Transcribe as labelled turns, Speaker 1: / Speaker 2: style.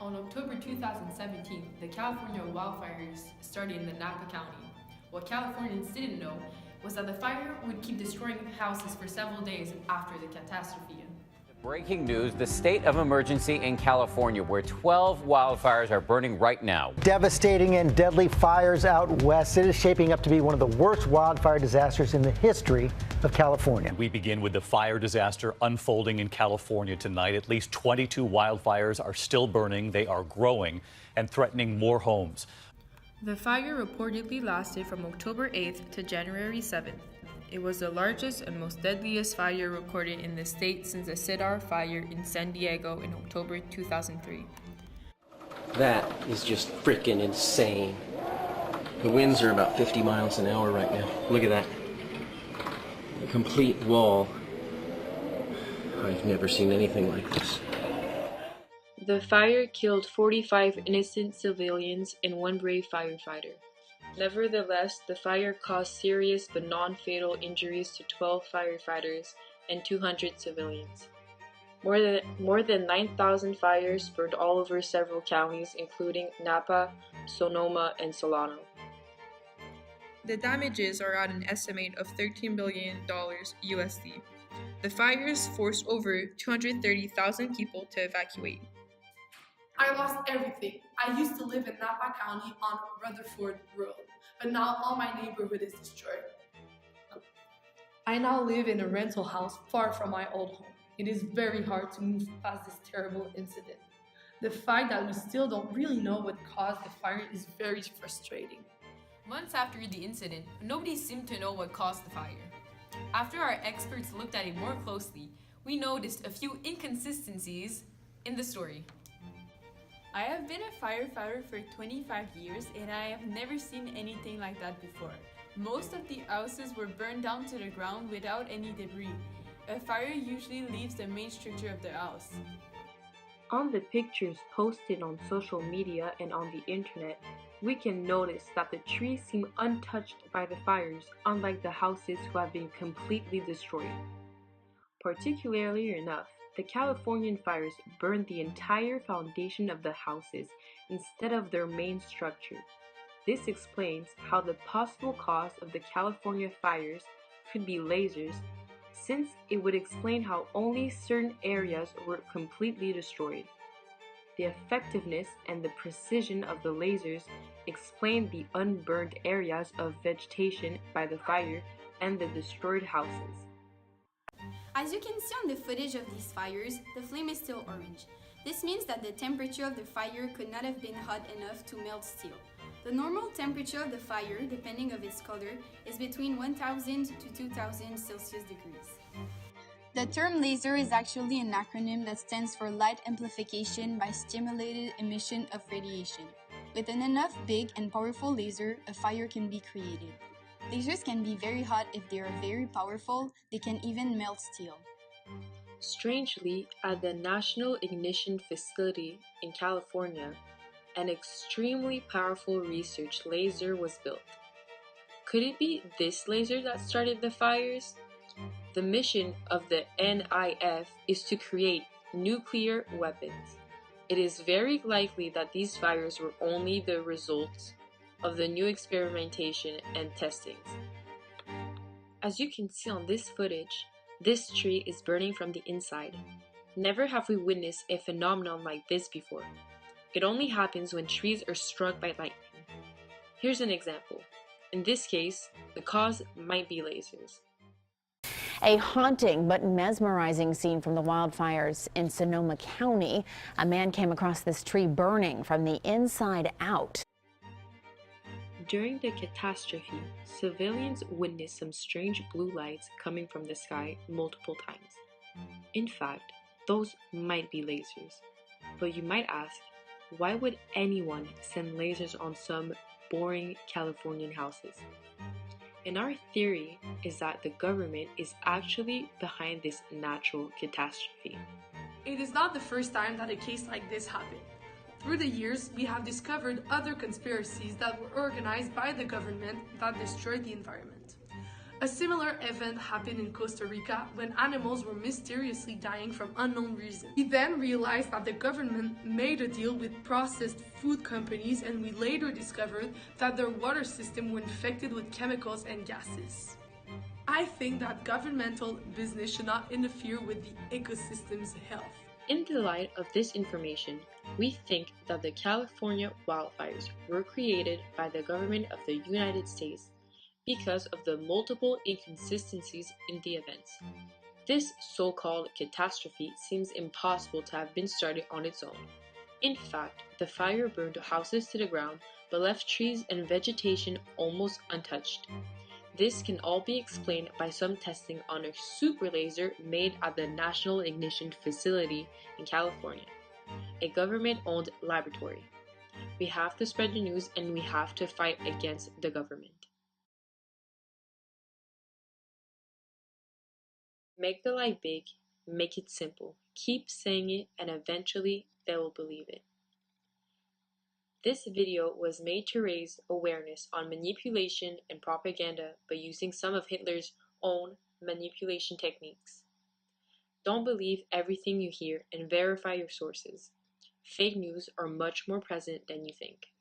Speaker 1: On October 2017, the California wildfires started in the Napa County. What Californians didn't know was that the fire would keep destroying houses for several days after the catastrophe.
Speaker 2: Breaking news, the state of emergency in California, where 12 wildfires are burning right now.
Speaker 3: Devastating and deadly fires out west. It is shaping up to be one of the worst wildfire disasters in the history of California.
Speaker 4: We begin with the fire disaster unfolding in California tonight. At least 22 wildfires are still burning. They are growing and threatening more homes.
Speaker 1: The fire reportedly lasted from October 8th to January 7th. It was the largest and most deadliest fire recorded in the state since the Cedar Fire in San Diego in October 2003.
Speaker 5: That is just freaking insane. The winds are about 50 miles an hour right now. Look at that. A complete wall. I've never seen anything like this.
Speaker 1: The fire killed 45 innocent civilians and one brave firefighter. Nevertheless, the fire caused serious but non-fatal injuries to 12 firefighters and 200 civilians. More than 9,000 fires burned all over several counties, including Napa, Sonoma, and Solano. The damages are at an estimate of $13 billion USD. The fires forced over 230,000 people to evacuate.
Speaker 6: I lost everything. I used to live in Napa County on Rutherford Road, but now all my neighborhood is destroyed. I now live in a rental house far from my old home. It is very hard to move past this terrible incident. The fact that we still don't really know what caused the fire is very frustrating.
Speaker 1: Months after the incident, nobody seemed to know what caused the fire. After our experts looked at it more closely, we noticed a few inconsistencies in the story.
Speaker 7: I have been a firefighter for 25 years and I have never seen anything like that before. Most of the houses were burned down to the ground without any debris. A fire usually leaves the main structure of the house.
Speaker 1: On the pictures posted on social media and on the internet, we can notice that the trees seem untouched by the fires, unlike the houses who have been completely destroyed. Particularly enough, the Californian fires burned the entire foundation of the houses instead of their main structure. This explains how the possible cause of the California fires could be lasers, since it would explain how only certain areas were completely destroyed. The effectiveness and the precision of the lasers explain the unburned areas of vegetation by the fire and the destroyed houses.
Speaker 8: As you can see on the footage of these fires, the flame is still orange. This means that the temperature of the fire could not have been hot enough to melt steel. The normal temperature of the fire, depending on its color, is between 1000 to 2000 Celsius degrees.
Speaker 9: The term laser is actually an acronym that stands for light amplification by stimulated emission of radiation. With an enough big and powerful laser, a fire can be created. Lasers can be very hot if they are very powerful. They can even melt steel.
Speaker 1: Strangely, at the National Ignition Facility in California, an extremely powerful research laser was built. Could it be this laser that started the fires? The mission of the NIF is to create nuclear weapons. It is very likely that these fires were only the results of the new experimentation and testings. As you can see on this footage, this tree is burning from the inside. Never have we witnessed a phenomenon like this before. It only happens when trees are struck by lightning. Here's an example. In this case, the cause might be lasers.
Speaker 10: A haunting but mesmerizing scene from the wildfires in Sonoma County. A man came across this tree burning from the inside out.
Speaker 1: During the catastrophe, civilians witnessed some strange blue lights coming from the sky multiple times. In fact, those might be lasers. But you might ask, why would anyone send lasers on some boring Californian houses? And our theory is that the government is actually behind this natural catastrophe.
Speaker 6: It is not the first time that a case like this happened. Through the years, we have discovered other conspiracies that were organized by the government that destroyed the environment. A similar event happened in Costa Rica when animals were mysteriously dying from unknown reasons. We then realized that the government made a deal with processed food companies, and we later discovered that their water system were infected with chemicals and gases. I think that governmental business should not interfere with the ecosystem's health.
Speaker 1: In the light of this information, we think that the California wildfires were created by the government of the United States because of the multiple inconsistencies in the events. This so-called catastrophe seems impossible to have been started on its own. In fact, the fire burned houses to the ground but left trees and vegetation almost untouched. This can all be explained by some testing on a super laser made at the National Ignition Facility in California, a government-owned laboratory. We have to spread the news and we have to fight against the government. Make the lie big, make it simple. Keep saying it and eventually they will believe it. This video was made to raise awareness on manipulation and propaganda by using some of Hitler's own manipulation techniques. Don't believe everything you hear and verify your sources. Fake news are much more present than you think.